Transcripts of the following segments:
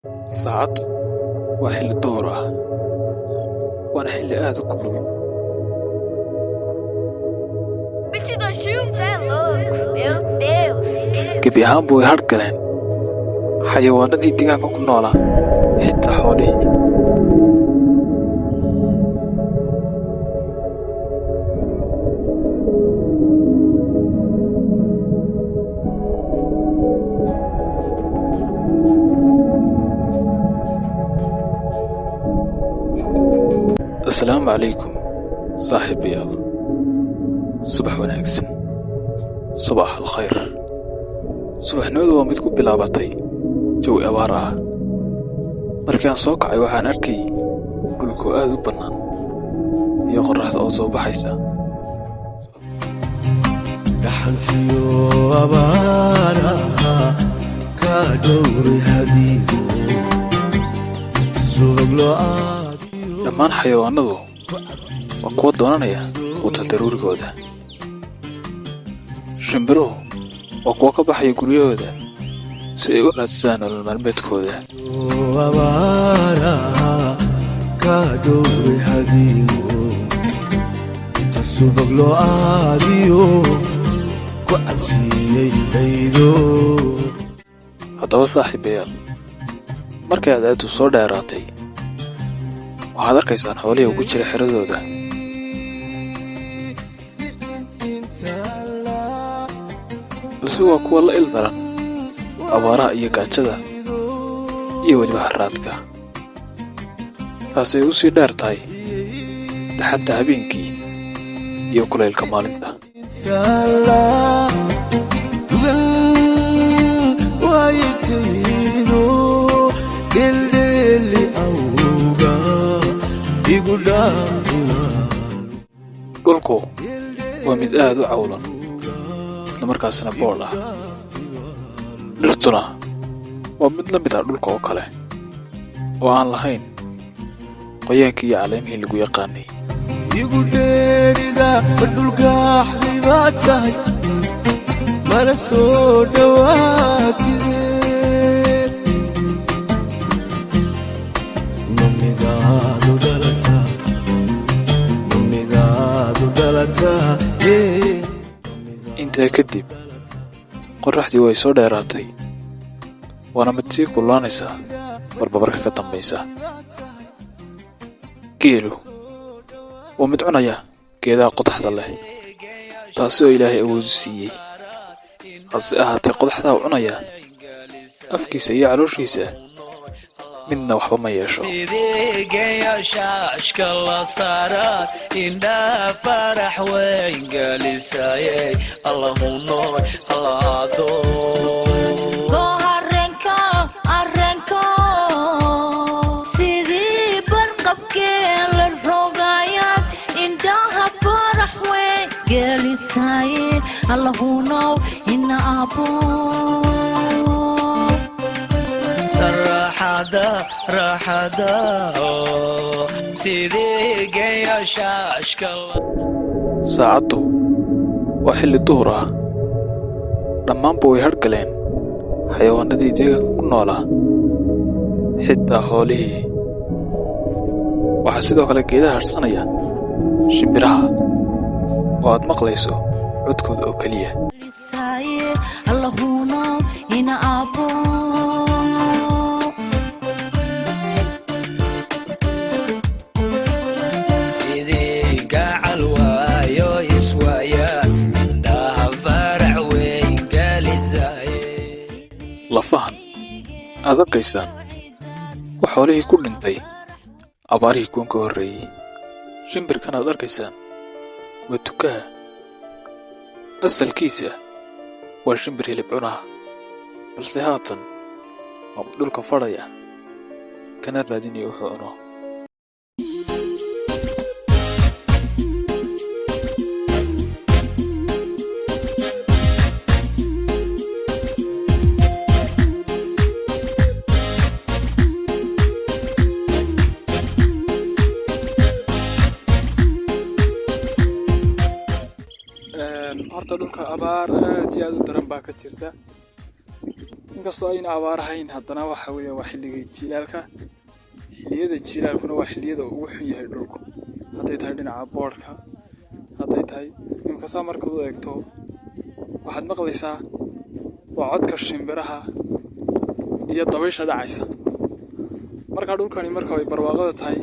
saacadu waa xilli duhur ah waana xilli aad u kulul. gebi ahaanba way hargaleen xayawaanadii deegaanka ku noolaa, xitaa xoolihii. السلام عليكم صاحبي، صباح وناكسن، صباح الخير. صباح نودو ومدكو بلابطي جو أبارها مركان سوق وحان أركي كلكو آذو بنان يقول رحت أوزو بحيسا دحنتيو أبارها كدوري هديو زوغلو dhammaan xayawaanadu waa kuwa doonanaya quutal daruurigooda. shimbiruhu waa kuwa ka baxaya guryahooda si ay u raadsadaan nolol maalmeedkooda. haddaba saaxiibayaal, markay cadceeddu soo dheeraatay waxaad arkaysaan xoolihii ugu jira xiradooda. balse waa kuwa la ildaran abaaraha iyo gaajada iyo weliba harraadka. taasay u sii dheer tahay dhaxanta habeenkii iyo kulaylka maalinta. dhulku waa mid aad u cawlan isla markaasna bool ah. dhirtuna waa mid la mid ah dhulka oo kale oo aan lahayn qoyaankii iyo caleemihii lagu yaqaanay. intaa kadib qorraxdii way soo dheeraatay, waana mid sii kululaanaysaa barbabarka ka dambaysa. geelu waa mid cunaya geedaha qodaxda leh, taasi oo ilaahay awoodu siiyey. hase ahaatee qodaxdaa u cunaya afkiisa iyo calooshiisa midna waxba ma yeesho. saacaddu waa xilli duhur ah, dhammaanba way hargaleen xayawaanadii deegaanka ku noolaa, xitaa xoolihii. waxaa sidoo kale geedaha harsanaya shimbiraha oo aad maqlayso codkooda oo keliya. lafahan aad arkaysaan waa xoolihii ku dhintay abaarihii kuwan ka horreeyey. shimbirkan aad arkaysaan waa tukaha. asalkiisa waa shimbir hilib cunaha, balse haatan waa dhulka fadhaya kana raadinaya wuxuu cuno. horta dhulka abaar aad iyo aad u daran baa ka jirta. inkastoo ayna abaar ahayn haddana waxa weeye waa xilligii jilaalka xilliyada jilaalkuna waa xilliyada ugu xun yahay dhulku hadday tahay dhinaca boodhka hadday tahay inkastoo markaad u eegto waxaad maqlaysaa waa codka shimbiraha iyo dabaysha dhacaysa marka dhulkani marka ay barwaaqada tahay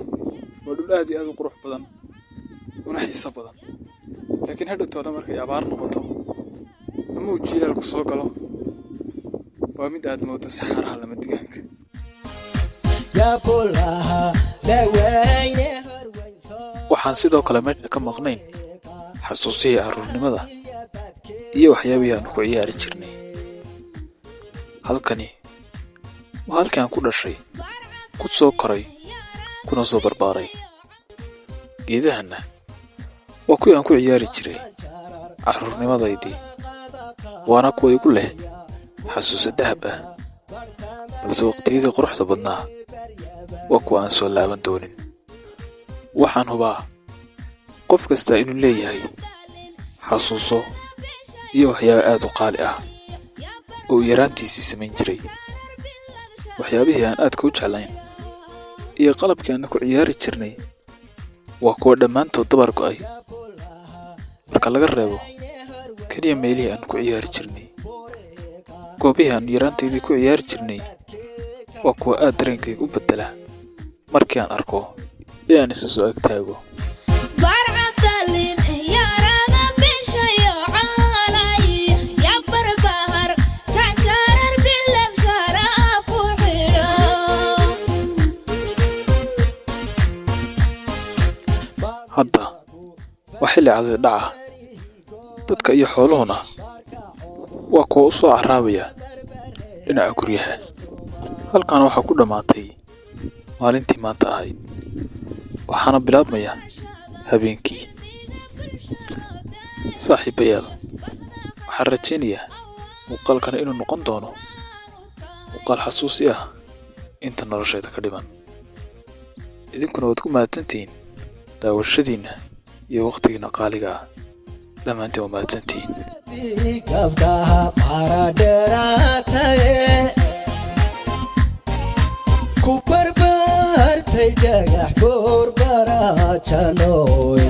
waa dhul aad iyo aad u qurux badan una xiiso badan laakiin hadhowtooda markay abaar noqoto ama uu jilaalku soo galo waa mid aad moodo saxaraha lama degaanka waxaan sidoo kale meesha ka maqnayn xasuusihii carruurnimada iyo waxyaabihii aan ku ciyaari jirnay halkani waa halkii aan ku dhashay ku soo koray kuna soo barbaaray geedahanna waa kuwii aan ku ciyaari jiray carruurnimadaydii waana kuwa igu leh xasuuso dahab ah balse waqtiyadii quruxda badnaa waa kuwa aan soo laaban doonin waxaan hubaa qof kasta inuu leeyahay xasuuso iyo waxyaabo aad u qaali ah oo yaraantiisii samayn jiray waxyaabihii aan aadka u jeclayn iyo qalabkii aan ku ciyaari jirnay waa kuwa dhammaantood dabar go'ay marka laga reebo keliya meelihii aan ku ciyaari jirnay goobihii aan yaraantaydii ku ciyaari jirnay waa kuwa aad dareenkayga u beddela markii aan arko ee aan isa soo ag taago hadda waa xilli cadid dhaca dadka iyo xooluhuna waa kuwa u soo carraabaya dhinaca guryaha halkan waxaa ku dhammaatay maalintii maanta ahayd waxaana bilaabmaya habeenkii saaxiibayaal waxaan rajaynayaa muuqaalkana inuu noqon doono muuqaal xasuusi ah inta noloshayda ka dhiman idinkuna waad ku mahadsantihiin daawashadiinna iyo waqtigiina qaaliga ah dhammaantiin waa mahadsantihiin ku barbaartay dhagax boor barajanoy